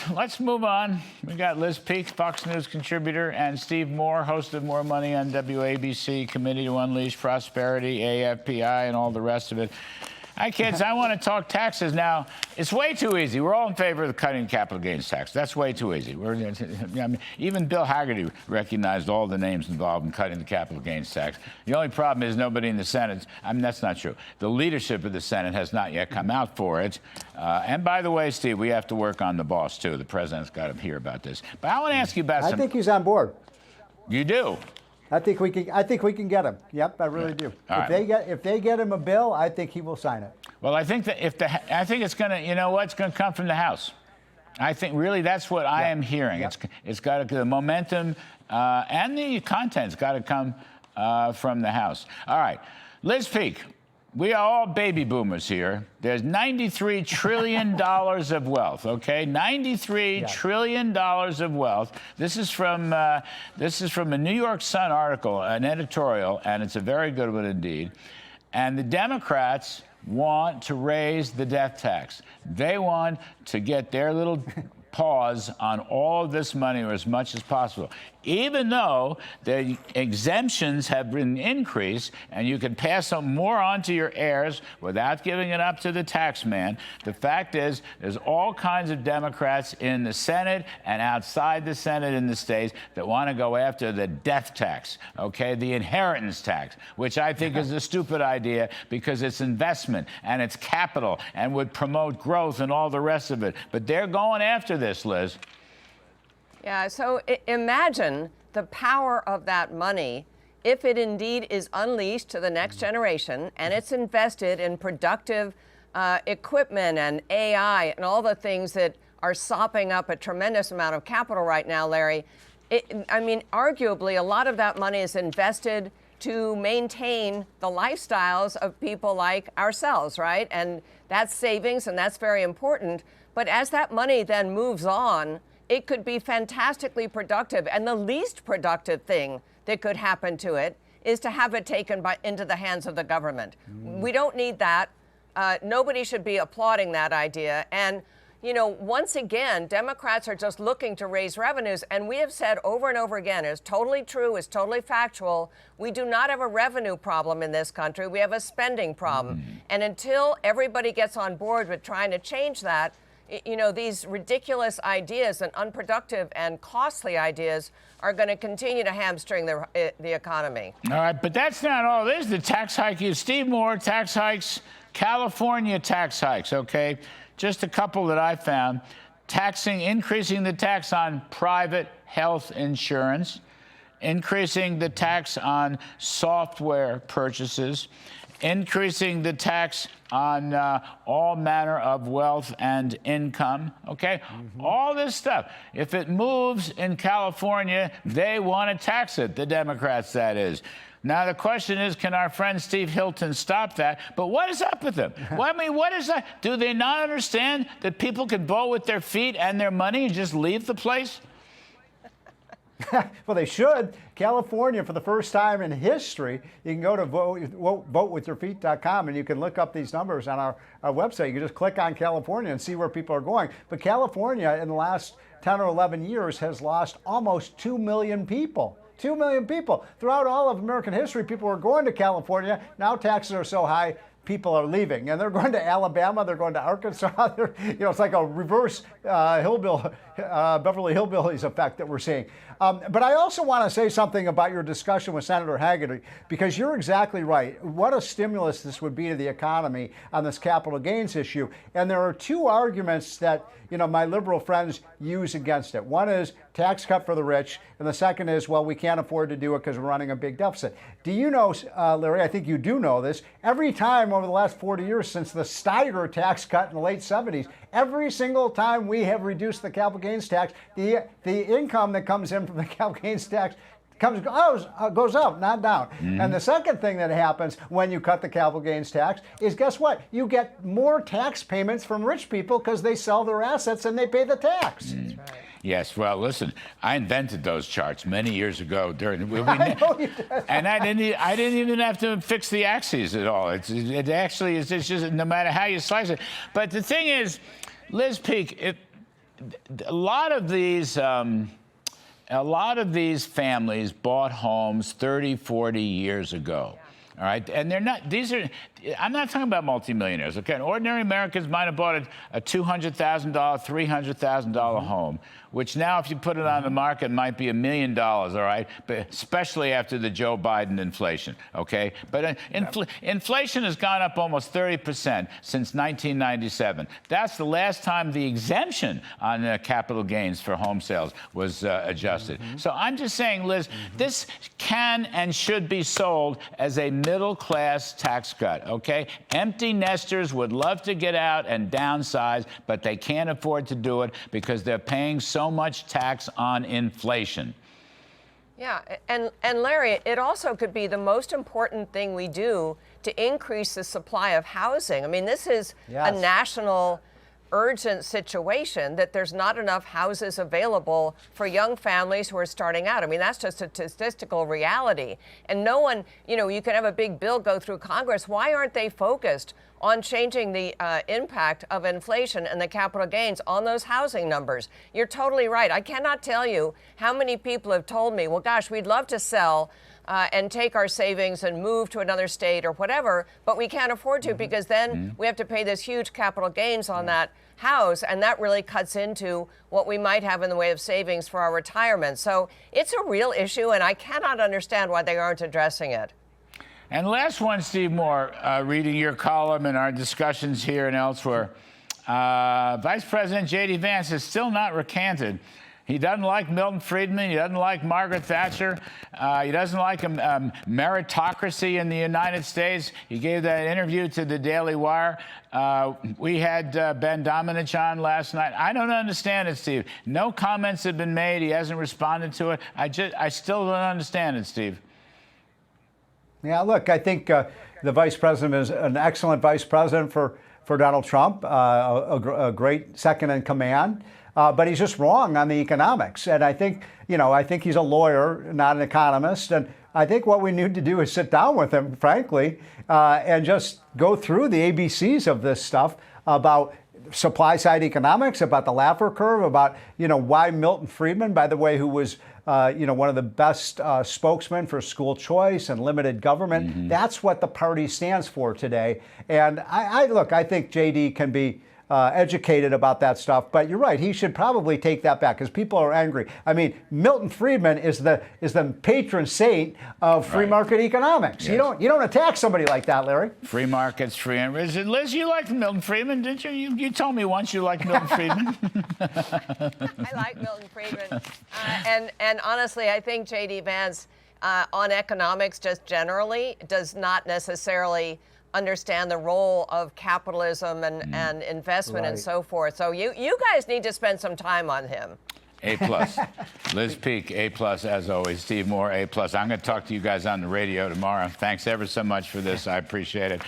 let's move on. We got Liz Peek, Fox News contributor, and Steve Moore, host of More Money on WABC, Committee to Unleash Prosperity, AFPI, and all the rest of it. Hi, kids. I want to talk taxes now. It's way too easy. We're all in favor of cutting capital gains tax. That's way too easy. Even Bill Haggerty recognized all the names involved in cutting the capital gains tax. The only problem is nobody in the Senate. That's not true. The leadership of the Senate has not yet come out for it. And by the way, Steve, we have to work on the boss, too. The president's got to hear about this. But I want to ask you about I think he's on board. You do? I think we can get him. Yep, I really do. If they get him a bill, I think he will sign it. Well, I think that I think it's going to, it's going to come from the House. I think really that's what I am hearing. Yep. It's got the momentum and the content's got to come from the House. All right, Liz Peek. We are all baby boomers here. There's $93 trillion of wealth, okay? $93 trillion of wealth. This is from a New York Sun article, an editorial, and it's a very good one indeed. And the Democrats want to raise the death tax. They want to get their little paws on all of this money, or as much as possible, even though the exemptions have been increased and you can pass some more on to your heirs without giving it up to the tax man. The fact is, there's all kinds of Democrats in the Senate and outside the Senate in the states that want to go after the death tax, okay, the inheritance tax, which I think is a stupid idea because it's investment and it's capital and would promote growth and all the rest of it. But they're going after this, Liz. Yeah, so imagine the power of that money if it indeed is unleashed to the next generation and it's invested in productive equipment and AI and all the things that are sopping up a tremendous amount of capital right now, Larry. Arguably, a lot of that money is invested to maintain the lifestyles of people like ourselves, right? And that's savings, and that's very important. But as that money then moves on, it could be fantastically productive. And the least productive thing that could happen to it is to have it taken into the hands of the government. We don't need that. Nobody should be applauding that idea. And, once again, Democrats are just looking to raise revenues. And we have said over and over again, it's totally true, it's totally factual. We do not have a revenue problem in this country. We have a spending problem. And until everybody gets on board with trying to change that, these ridiculous ideas and unproductive and costly ideas are going to continue to hamstring the economy. All right, but that's not all. There's the tax hike. Steve Moore, tax hikes, California tax hikes, okay? Just a couple that I found. Increasing the tax on private health insurance, increasing the tax on software purchases, increasing the tax on all manner of wealth and income, okay? All this stuff. If it moves in California, they want to tax it, the Democrats, that is. Now, the question is, can our friend Steve Hilton stop that? But what is up with them? What is that? Do they not understand that people can vote with their feet and their money and just leave the place? Well, they should. California, for the first time in history, you can go to votewithyourfeet.com and you can look up these numbers on our website. You can just click on California and see where people are going. But California, in the last 10 or 11 years, has lost almost 2 million people. 2 million people. Throughout all of American history, people were going to California. Now taxes are so high, people are leaving, and they're going to Alabama, they're going to Arkansas. It's like a reverse Beverly Hillbillies effect that we're seeing. But I also want to say something about your discussion with Senator Haggerty, because you're exactly right. What a stimulus this would be to the economy on this capital gains issue. And there are two arguments that my liberal friends use against it. One is tax cut for the rich, and the second is, well, we can't afford to do it because we're running a big deficit. Do you know, Larry, I think you do know this, every time over the last 40 years since the Steiger tax cut in the late 70s, every single time we have reduced the capital gains tax, the income that comes in from the capital gains tax goes up, not down. And the second thing that happens when you cut the capital gains tax is, guess what? You get more tax payments from rich people because they sell their assets and they pay the tax. That's right. Yes, well, listen, I invented those charts many years ago I know you did. And I didn't even have to fix the axes at all. It's just no matter how you slice it. But the thing is, Liz Peek, a lot of these. A lot of these families bought homes 30, 40 years ago. All right, and they're not. These are. I'm not talking about multimillionaires. Okay, ordinary Americans might have bought a $200,000, $300,000 home, which now, if you put it on the market, might be $1 million. All right, but especially after the Joe Biden inflation. Okay, but inflation has gone up almost 30% since 1997. That's the last time the exemption on capital gains for home sales was adjusted. So I'm just saying, Liz, this can and should be sold as a middle-class tax cut. Okay, empty nesters would love to get out and downsize, but they can't afford to do it because they're paying so much tax on inflation. Yeah, and Larry, it also could be the most important thing we do to increase the supply of housing. I mean, this is a national urgent situation that there's not enough houses available for young families who are starting out. I mean, that's just a statistical reality. And no one, you can have a big bill go through Congress. Why aren't they focused on changing the impact of inflation and the capital gains on those housing numbers? You're totally right. I cannot tell you how many people have told me, well, gosh, we'd love to sell and take our savings and move to another state or whatever, but we can't afford to because then we have to pay this huge capital gains on that house, and that really cuts into what we might have in the way of savings for our retirement. So it's a real issue, and I cannot understand why they aren't addressing it. And last one, Steve Moore, reading your column and our discussions here and elsewhere, Vice President J.D. Vance has still not recanted. He doesn't like Milton Friedman. He doesn't like Margaret Thatcher. He doesn't like meritocracy in the United States. He gave that interview to the Daily Wire. We had Ben Domenech on last night. I don't understand it, Steve. No comments have been made. He hasn't responded to it. I still don't understand it, Steve. Yeah, look, I think the vice president is an excellent vice president for Donald Trump, a great second in command. But he's just wrong on the economics. And I think he's a lawyer, not an economist. And I think what we need to do is sit down with him, frankly, and just go through the ABCs of this stuff about supply side economics, about the Laffer curve, about, why Milton Friedman, by the way, who was, one of the best spokesmen for school choice and limited government. That's what the party stands for today. And I think JD can be educated about that stuff, but you're right. He should probably take that back because people are angry. I mean, Milton Friedman is the patron saint of free market economics. Yes. You don't attack somebody like that, Larry. Free markets, free. Liz, you liked Milton Friedman, didn't you? You told me once you liked Milton Friedman. I like Milton Friedman, and honestly, I think J.D. Vance on economics just generally does not necessarily understand the role of capitalism and investment and so forth. So you guys need to spend some time on him. A+. Liz Peek, A+, as always. Steve Moore, A+. I'm going to talk to you guys on the radio tomorrow. Thanks ever so much for this. I appreciate it.